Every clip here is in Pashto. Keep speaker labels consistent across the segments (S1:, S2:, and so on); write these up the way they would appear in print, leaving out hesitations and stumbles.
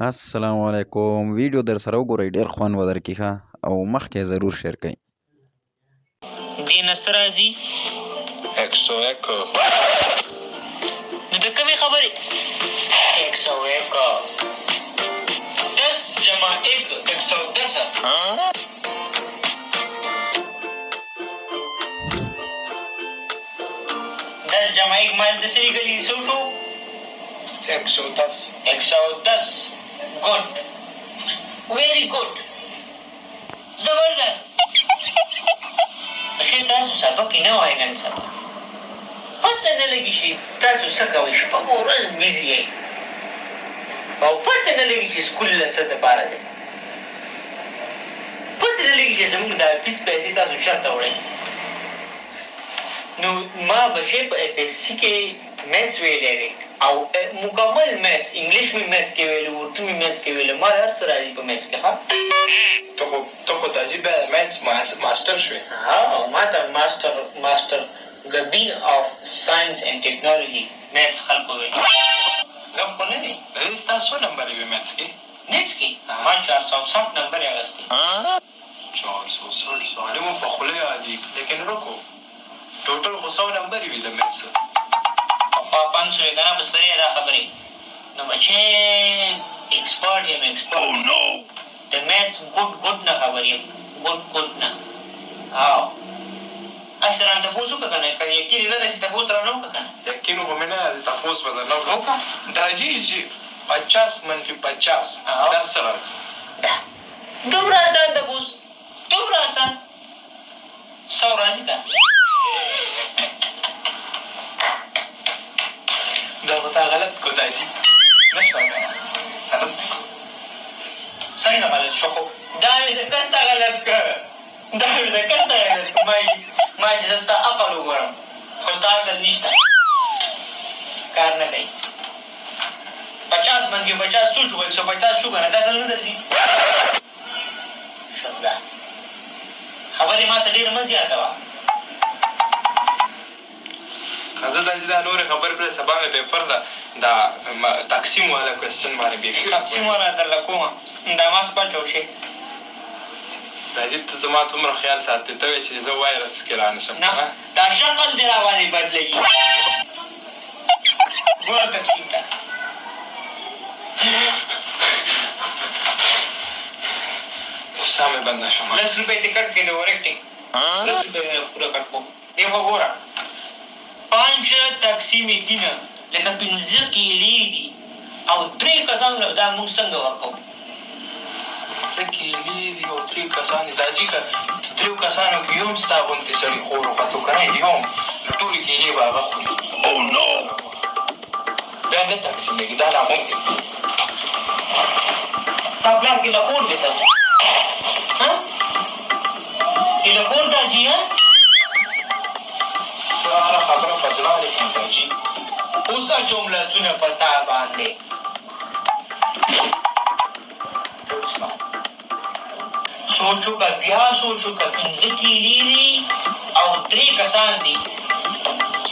S1: السلام علیکم. ویډیو در سره وګورئ، ډېر خوند به درکړي ښه، او مخکې ضرور شیر کړئ.
S2: دې نه څه راځي؟
S3: اکسو اکو.
S2: نو د کومې خبرې؟ اکسو اکو. 10 جمع 1 110. دس جمع 1 ما دلته څه لیکلي څو شو؟
S3: 110.
S2: 110. ګډ. ویری ګډ. زبردست. ښې تاسو سبق یې نه وایئ نن سبا. پته نه لګي چې تاسو څه کوئ، شپه مو ورځ بیزي یئ او پته نه لګي چې سکول له څه دپاره ځئ. پته نه لګي چې زموږ د فیس پیسې تاسو چېرته وړئ. نو ما بچې په اف ایس سی کې میتس ویلی دی او مکمل میتس، انګلیش مې میتس کې ویلو، اردو مې میتس کې ویلو، ما هر څه راځي په میتس کې. ښه
S3: ته خو تاجي بیا د میتس ماسټر شوې.
S2: ما ته ماسټر د بین آف ساینس اینډ ټیکنالوژي میتس خلکو ویل. ګپ خو نه دی.
S3: د دې ستا څو نمبر یې میتس کې؟
S2: میتس کې ما 460 نمبر یې اخیستی.
S3: 460 سوالې مو په خوله یادېږي، لیکن رکو ټوټل خو 100 نمبر یې وي د میتس.
S2: پخوا 500 یې که نه بس پرې دا خبرې. نو بچې ایکسپرټ یم ایکسپرټ. د میتس ګډ نه خبر یم، ګډ نه. او هسې رانه تپوس وکړه که نه، که یقین یې نه راسي تپوس رانه وکړه که نه.
S3: یقین خو مې نه راځي، تپوس به درنه وکړم. داجي چې 50 منفي 50 دا څه راځي؟
S2: دا دومره اسان تپوس، دومره اسان 100 راځي که
S3: دا خو تا غلط کړو داجي. نه شوه که نه غلط دی.
S2: څنګه غلط شو؟ خو دا مې د کس ته غلط کړ، دا مې د کس ته غلط کړ. ما چې زه ستا عقل وګورم، خو ستا عقل نشته، کار نه کوي. 50 منفي 50 څو شو؟ 150 شو که نه؟ دا دل نه درځي. شوده خبرې ما څه ډېره مه زیاتوه.
S3: که زه داسې دا نورې خبرې پرې سبا مې پیپر ده دا تقسیم والا کوېسچن باندې بیخي
S2: تقسیم والا درله کومه، دا ما سپه چوشې.
S3: داجي ته زما څومره خیال ساتې، ته وایې چې زه وایرس کې را نه شم.
S2: نه دا شکل دې را باندې بدلوي. ګوره تقسیم ته
S3: ساه مې بنده شوه.
S2: 10 روپۍ دې کټ کړې د اورېکټنګ، 10 روپۍ پوره کټ کوم. دې خو ګوره 5 تقسیم 3 لکه 15 کیلې دي او 3 کسانو له دا موږ څنګه ورکوو؟
S3: 3 کیلې دي او 3 کسان دي. داجي که 3 کسانو کې یو هم ستا غوندې سړي خور وختو که نه یو هم، نو ټولې کیلې به هغه خوري. بیا نه تقسیمېږي، دا ناغوندې.
S2: ستا پلار کې له خور دی څه کې له خور دا جي
S3: دا هره خبره په زړه لیکم داجي.
S2: اوس اچوم لاسونه په تا باندې. سوچ وکړه، بیا سوچ وکړه، 15 کیلې دي او 3 کسان دي.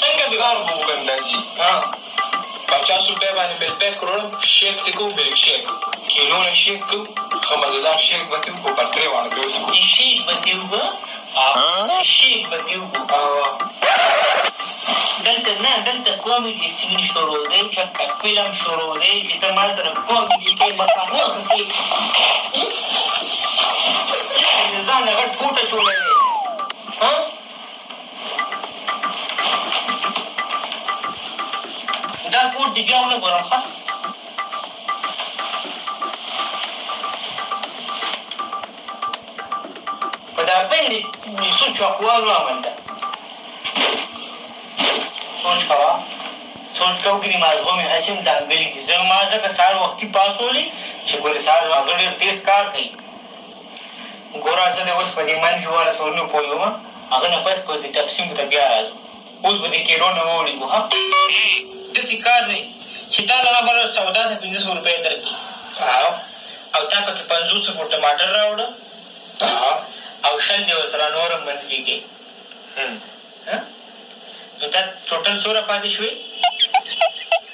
S3: څنګه بېګار به وکړم داجي؟ 50 روپۍ باندې مل پیک کړم، شیک دې کوو، ملک شیک کیلو نه شیک کوو، ښه مزېدار شیک به دې وکړو، پر 3 واړه بیا وڅښو.
S2: شیک به دې وکړو، شیک به دې وکړو. دلته نه، دلته کامیډي سین شروع دی، چېرته فلم شروع دی چې ته ما سره کامیډي کوې، مخامخ کوې، د ځان نه غټ کوټه جوړوې. دا کوټ دې بیا ونه ګورم ښه. په دا پین دې سوچ اقوال عمل ده. سوچ کوه، سوچ کوه ګرې مازغه مې هسې هم دانګلي دي. زه ما ځکه سهار وختي پاڅولې چې ګورې سهار مازغه ډېر تېز کار کوي. ګوره زه دې اوس په دې منفي 1200 نه پوهېږم، هغه نه پس به دې تقسیمو ته بیا راځو. اوس به دې کیلو نه ووړېږو. ښه داسې کار دی چې تا له ما بله سودا ته 1500 روپۍ درکړي او تا پکې 500 فوټ ټماټر راوړه او 100 دې ورسره نور هم منفي کړې. نو دا ټوټل څومره پاتې شوې؟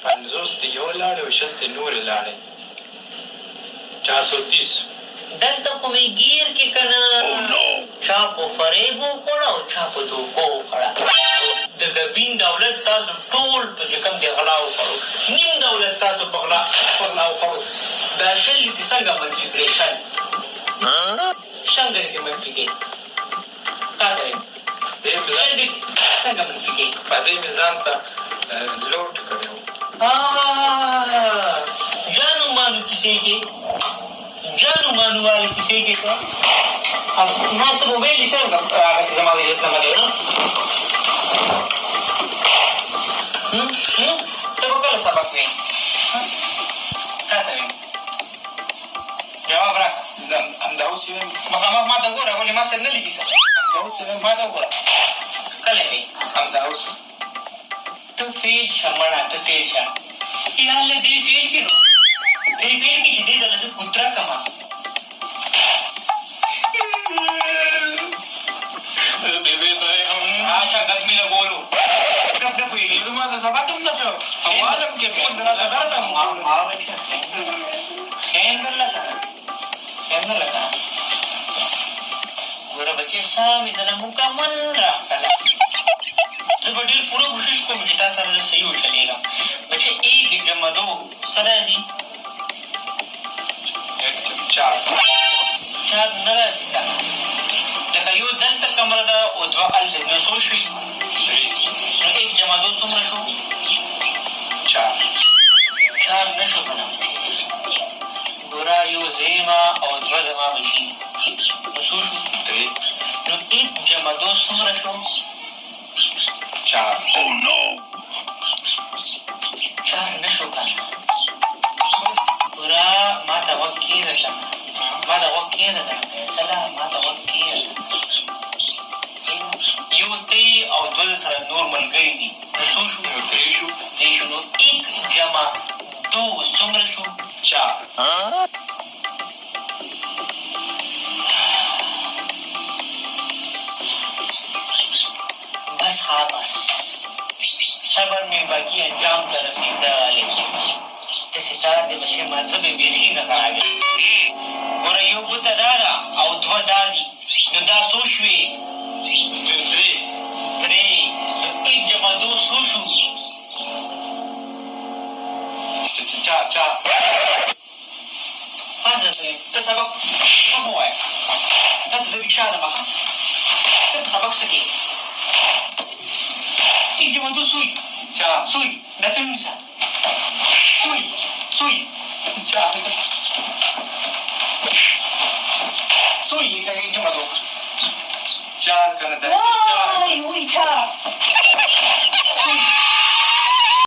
S3: 50 دې یو لاړې او 100 دې نورې لاړې. 130.
S2: دلته خو مې ګیر کې که نه چا په فریب وخوړه او چا په دوکو وخوړه. د ګبین دولت تاسو ټول په چې کوم دی غلا وخوړو، نیم دولت تاسو په غلا وخوړو. دا شل دې څنګه منفي کړې؟ څنګه دې منفي کړې؟ تا ته وایم شل دې څنګه منفي کړې؟
S3: دې مې ځان ته لوټ کړی و.
S2: جانو مانو کیسې کې جانو مانو والے کیسې کې ته ما ته موبایل دې څنګه راغسې زما ویلت نه مګې ته به کله سبق وې؟ تا ته ویم جواب راکړه.
S3: همدا اوس یې وایم.
S2: مخامخ ما ته ګوره، ولې ما سره نه لیکي څه؟
S3: همدا اوس یې وایم.
S2: ما ته وګوره کله وې؟
S3: همدا اوس.
S2: ته فیل شه مړه، ته فیل شه. یاله دې فیل کې نو دې فیل کې چې دې ته زه کوتره کړمه. راشه ګپ مې لګولو ګپ ګپ ویلې
S3: زما د سبق هم نه کړو. حوالم کې خود راته درد هم
S2: خیم درله که نه خیم درله که نه ګوره بچې ساه مې دله مکمل راښکله. زه به ډېر پوره کوشش کوم چې تا سره زه صحیح وچلېږم. بچې 1 جمع 2 څه راځي؟
S3: 4
S2: نه راځي که نه. لکه یو دلته کمره ده او 2 هلته نو څو شوي؟ نو 1 جمع 2 څومره شو؟
S3: 4
S2: نه شو که نه. ګوره یو زه یمه او 2 زما بچي نو څو شو؟
S3: 3
S2: نو 1 جمع 2 څومره شو؟
S3: 4
S2: نه شو که نه. ګوره ما ته غوږ کېږده که نه، ما ته غوږ کېږده که نه فیصله، ما ته غوږ کېږده. یو ته او 2 سره نور ملګري دي نو څو شو؟
S3: 3 شو.
S2: 3 شو. نو 1 جمع 2 څومره شو؟
S3: 4
S2: بس ها بس صبر مې باقي انجام ته رسېدلی. داسې کار دی بچې ما زه به بیخي نه خرابېږم. ګوره یو ګوته دا ده او 2 دا دي نو دا څو شوې؟ 3 نو 1 جمع 2 څو شو؟
S3: 4
S2: فاضل ته سبق ووایه. دا ته زه رکشا ده مخه ته په سبق څه کې 1 جمع 2 څو وي؟
S3: 4
S2: څو وي؟ دا کوم مثال څو وي؟
S3: 4
S2: څو وي 1 جمع 2
S3: 4 که نه دا 4
S2: وایي 4